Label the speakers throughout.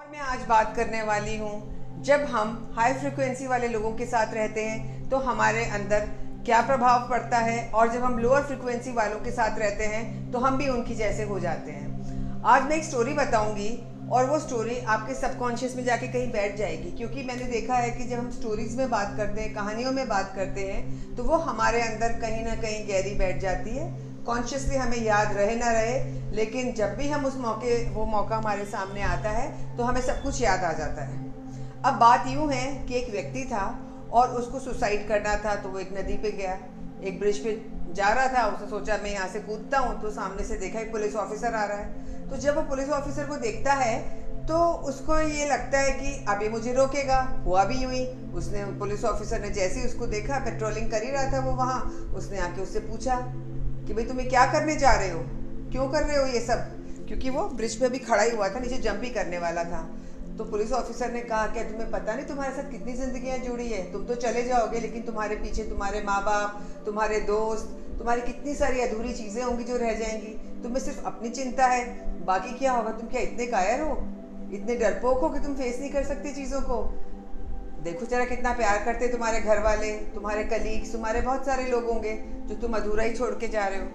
Speaker 1: और मैं आज बात करने वाली हूँ, जब हम हाई फ्रिक्वेंसी वाले लोगों के साथ रहते हैं तो हमारे अंदर क्या प्रभाव पड़ता है, और जब हम लोअर फ्रिक्वेंसी वालों के साथ रहते हैं तो हम भी उनकी जैसे हो जाते हैं। आज मैं एक स्टोरी बताऊंगी और वो स्टोरी आपके सबकॉन्शियस में जाके कहीं बैठ जाएगी, क्योंकि मैंने देखा है कि जब हम स्टोरीज में बात करते हैं, कहानियों में बात करते हैं, तो वो हमारे अंदर कहीं ना कहीं गहरी बैठ जाती है। कॉन्शियसली हमें याद रहे ना रहे, लेकिन जब भी हम वो मौका हमारे सामने आता है तो हमें सब कुछ याद आ जाता है। अब बात यूँ है कि एक व्यक्ति था और उसको सुसाइड करना था, तो वो एक नदी पे गया, एक ब्रिज पे जा रहा था। उसने सोचा मैं यहाँ से कूदता हूँ, तो सामने से देखा एक पुलिस ऑफिसर आ रहा है। तो जब वो पुलिस ऑफिसर को देखता है तो उसको ये लगता है कि अभी मुझे रोकेगा। हुआ भी यूँ ही, उसने पुलिस ऑफिसर ने जैसे ही उसको देखा, पेट्रोलिंग कर ही रहा था वो वहाँ, उसने आके उससे पूछा कि भाई तुम्हें क्या करने जा रहे हो, क्यों कर रहे हो ये सब, क्योंकि वो ब्रिज पे भी खड़ा ही हुआ था, नीचे जंप ही करने वाला था। तो पुलिस ऑफिसर ने कहा क्या तुम्हें पता नहीं तुम्हारे साथ कितनी जिंदगियां जुड़ी है, तुम तो चले जाओगे लेकिन तुम्हारे पीछे तुम्हारे माँ बाप, तुम्हारे दोस्त, तुम्हारी कितनी सारी अधूरी चीजें होंगी जो रह जाएंगी। तुम्हें सिर्फ अपनी चिंता है, बाकी क्या होगा। तुम क्या इतने कायर हो, इतने डरपोक हो कि तुम फेस नहीं कर सकते चीजों को। देखो जरा कितना प्यार करते तुम्हारे घर वाले, तुम्हारे कलीग्स, तुम्हारे बहुत सारे लोग होंगे जो तुम अधूरा ही छोड़ के जा रहे हो।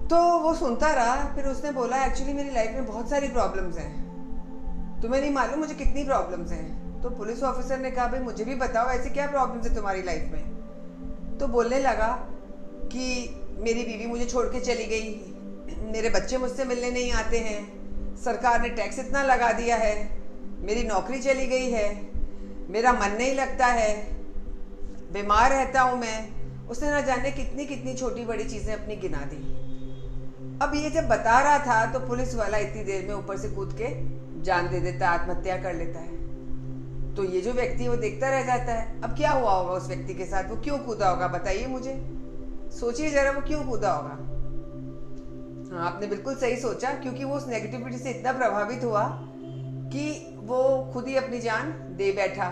Speaker 1: तो वो सुनता रहा, फिर उसने बोला एक्चुअली मेरी लाइफ में बहुत सारी प्रॉब्लम्स हैं, तुम्हें नहीं मालूम मुझे कितनी प्रॉब्लम्स हैं। तो पुलिस ऑफिसर ने कहा भाई मुझे भी बताओ ऐसी क्या प्रॉब्लम्स है तुम्हारी लाइफ में। तो बोलने लगा कि मेरी बीवी मुझे छोड़ के चली गई, मेरे बच्चे मुझसे मिलने नहीं आते हैं, सरकार ने टैक्स इतना लगा दिया है, मेरी नौकरी चली गई है, मेरा मन नहीं लगता है, बीमार रहता हूँ मैं। उसने ना जाने कितनी कितनी छोटी बड़ी चीज़ें अपनी गिना दी। अब ये जब बता रहा था तो पुलिस वाला इतनी देर में ऊपर से कूद के जान दे देता, आत्महत्या कर लेता है। तो ये जो व्यक्ति वो देखता रह जाता है। अब क्या हुआ होगा उस व्यक्ति के साथ, वो क्यों कूदा होगा, बताइए मुझे, सोचिए जरा वो क्यों कूदा होगा। हाँ आपने बिल्कुल सही सोचा, क्योंकि वो उस नेगेटिविटी से इतना प्रभावित हुआ कि वो खुद ही अपनी जान दे बैठा।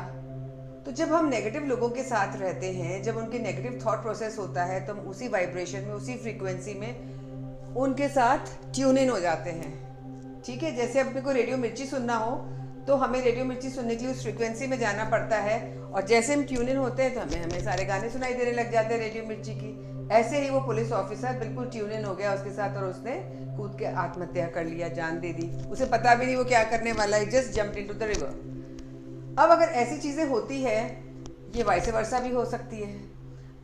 Speaker 1: तो जब हम नेगेटिव लोगों के साथ रहते हैं, जब उनके नेगेटिव थॉट प्रोसेस होता है, तो हम उसी वाइब्रेशन में, उसी फ्रीक्वेंसी में उनके साथ ट्यून इन हो जाते हैं। ठीक है, जैसे अपने को रेडियो मिर्ची सुनना हो तो हमें रेडियो मिर्ची सुनने के लिए उस फ्रीक्वेंसी में जाना पड़ता है, और जैसे हम ट्यून इन होते हैं तो हमें सारे गाने सुनाई देने लग जाते हैं रेडियो मिर्ची की। ऐसे ही वो पुलिस ऑफिसर बिल्कुल ट्यून इन हो गया उसके साथ, और उसने कूद के आत्महत्या कर लिया, जान दे दी। उसे पता भी नहीं वो क्या करने वाला है, just jumped into the river. अब अगर ऐसी चीज़ें होती है, ये वाइस वर्सा भी हो सकती है।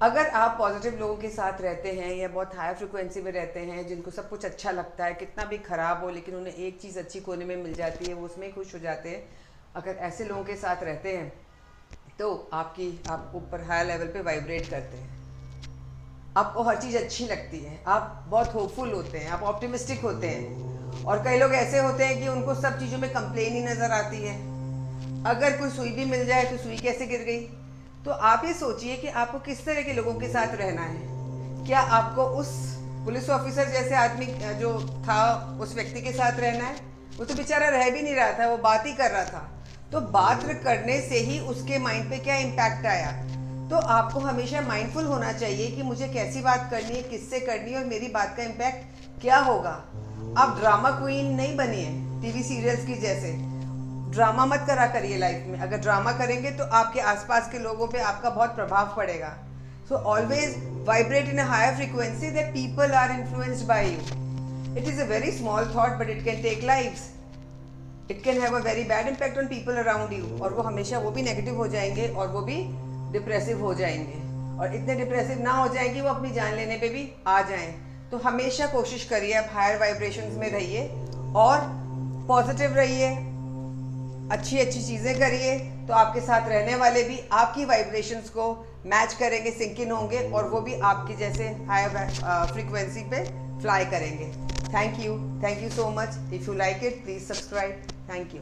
Speaker 1: अगर आप पॉजिटिव लोगों के साथ रहते हैं या बहुत हाई फ्रिक्वेंसी में रहते हैं, जिनको सब कुछ अच्छा लगता है, कितना भी खराब हो लेकिन उन्हें एक चीज़ अच्छी कोने में मिल जाती है, वो उसमें खुश हो जाते हैं। अगर ऐसे लोगों के साथ रहते हैं तो आप ऊपर हाई लेवल पे वाइब्रेट करते हैं, आपको हर चीज़ अच्छी लगती है, आप बहुत होपफुल होते हैं, आप ऑप्टिमिस्टिक होते हैं। और कई लोग ऐसे होते हैं कि उनको सब चीज़ों में कंप्लेन ही नज़र आती है। अगर कोई सुई भी मिल जाए तो सुई कैसे गिर गई। तो आप ये सोचिए कि आपको किस तरह के लोगों के साथ रहना है। क्या आपको उस पुलिस ऑफिसर जैसे आदमी जो था उस व्यक्ति के साथ रहना है? वो तो बेचारा रह भी नहीं रहा था, वो बात ही कर रहा था। तो बात करने से ही उसके माइंड पे क्या इम्पैक्ट आया। तो आपको हमेशा माइंडफुल होना चाहिए कि मुझे कैसी बात करनी है, किससे करनी है, और मेरी बात का इम्पैक्ट क्या होगा। आप ड्रामा क्वीन नहीं बनिए टीवी सीरियल्स की जैसे। ड्रामा मत करा करिए लाइफ में। अगर ड्रामा करेंगे तो आपके आसपास के लोगों पे आपका बहुत प्रभाव पड़ेगा। So always vibrate in a higher frequency that people are influenced by you. It is a very small thought but it can take lives. It can have a very bad impact on people around you, और वो हमेशा वो भी negative हो जाएंगे और वो भी डिप्रेसिव हो जाएंगे, और इतने डिप्रेसिव ना हो जाएंगे वो अपनी जान लेने पे भी आ जाएं। तो हमेशा कोशिश करिए आप हायर वाइब्रेशंस में रहिए और पॉजिटिव रहिए, अच्छी अच्छी चीज़ें करिए, तो आपके साथ रहने वाले भी आपकी वाइब्रेशंस को मैच करेंगे, सिंक इन होंगे, और वो भी आपकी जैसे हाई फ्रीक्वेंसी पे फ्लाई करेंगे। Thank you so much. If you like it please subscribe. Thank you.